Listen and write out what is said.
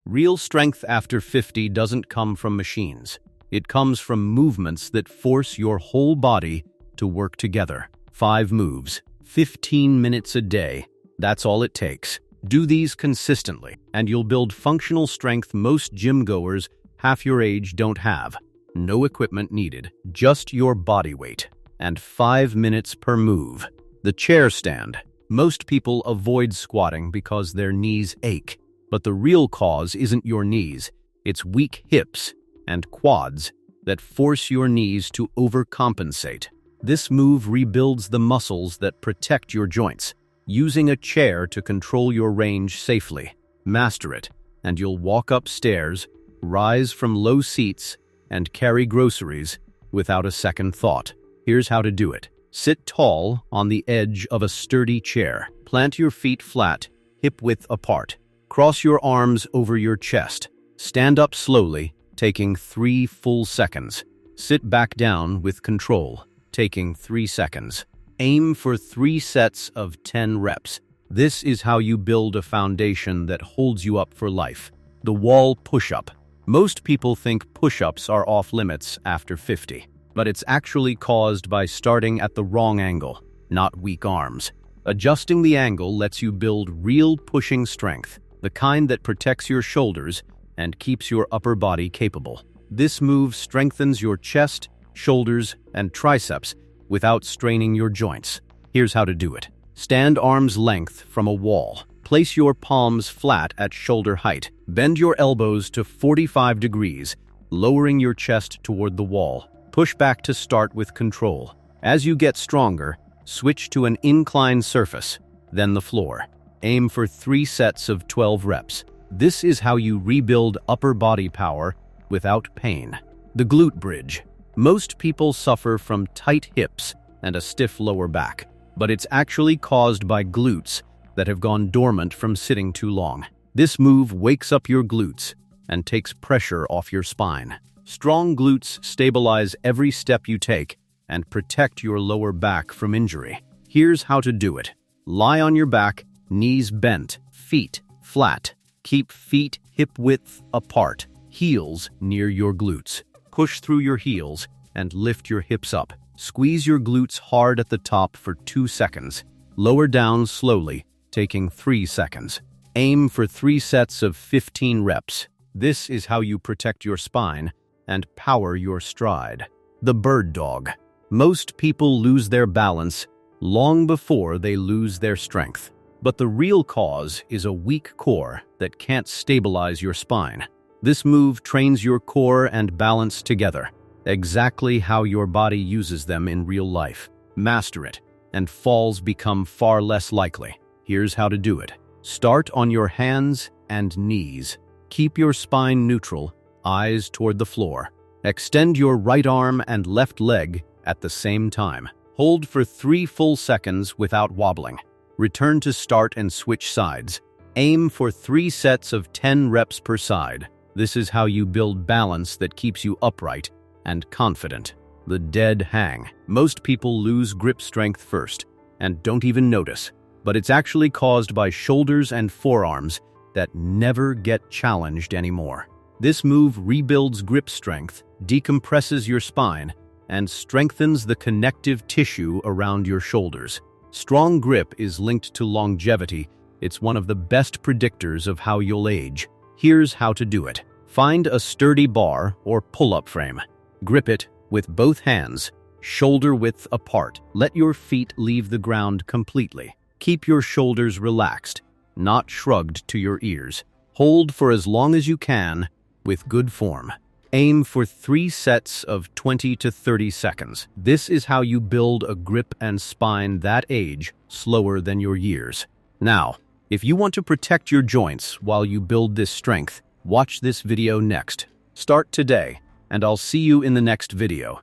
Real strength after 50 doesn't come from machines. It comes from movements that force your whole body to work together. 5 moves, 15 minutes a day. That's all it takes. Do these consistently, and you'll build functional strength most gym goers half your age don't have. No equipment needed, just your body weight, and 5 minutes per move. The chair stand. Most people avoid squatting because their knees ache, but the real cause isn't your knees. It's weak hips and quads that force your knees to overcompensate. This move rebuilds the muscles that protect your joints. Using a chair to control your range safely. Master it, and you'll walk upstairs, rise from low seats, and carry groceries without a second thought. Here's how to do it. Sit tall on the edge of a sturdy chair. Plant your feet flat, hip-width apart. Cross your arms over your chest. Stand up slowly, taking 3 full seconds. Sit back down with control, taking 3 seconds. Aim for 3 sets of 10 reps. This is how you build a foundation that holds you up for life. The wall push-up. Most people think push-ups are off limits after 50, but it's actually caused by starting at the wrong angle, not weak arms. Adjusting the angle lets you build real pushing strength, the kind that protects your shoulders and keeps your upper body capable. This move strengthens your chest, shoulders, and triceps without straining your joints. Here's how to do it. Stand arm's length from a wall. Place your palms flat at shoulder height. Bend your elbows to 45 degrees, lowering your chest toward the wall. Push back to start with control. As you get stronger, switch to an inclined surface, then the floor. Aim for 3 sets of 12 reps. This is how you rebuild upper body power without pain. The glute bridge. Most people suffer from tight hips and a stiff lower back, but it's actually caused by glutes that have gone dormant from sitting too long. This move wakes up your glutes and takes pressure off your spine. Strong glutes stabilize every step you take and protect your lower back from injury. Here's how to do it. Lie on your back, knees bent, feet flat. Keep feet hip-width apart, heels near your glutes. Push through your heels and lift your hips up. Squeeze your glutes hard at the top for 2 seconds. Lower down slowly, taking 3 seconds. Aim for 3 sets of 15 reps. This is how you protect your spine and power your stride. The bird dog. Most people lose their balance long before they lose their strength. But the real cause is a weak core that can't stabilize your spine. This move trains your core and balance together, exactly how your body uses them in real life. Master it, and falls become far less likely. Here's how to do it. Start on your hands and knees. Keep your spine neutral, eyes toward the floor. Extend your right arm and left leg at the same time. Hold for 3 full seconds without wobbling. Return to start and switch sides. Aim for 3 sets of 10 reps per side. This is how you build balance that keeps you upright and confident. The dead hang. Most people lose grip strength first and don't even notice, but it's actually caused by shoulders and forearms that never get challenged anymore. This move rebuilds grip strength, decompresses your spine, and strengthens the connective tissue around your shoulders. Strong grip is linked to longevity. It's one of the best predictors of how you'll age. Here's how to do it. Find a sturdy bar or pull-up frame. Grip it with both hands, shoulder width apart. Let your feet leave the ground completely. Keep your shoulders relaxed, not shrugged to your ears. Hold for as long as you can with good form. Aim for 3 sets of 20 to 30 seconds. This is how you build a grip and spine that age slower than your years. Now, if you want to protect your joints while you build this strength, watch this video next. Start today, and I'll see you in the next video.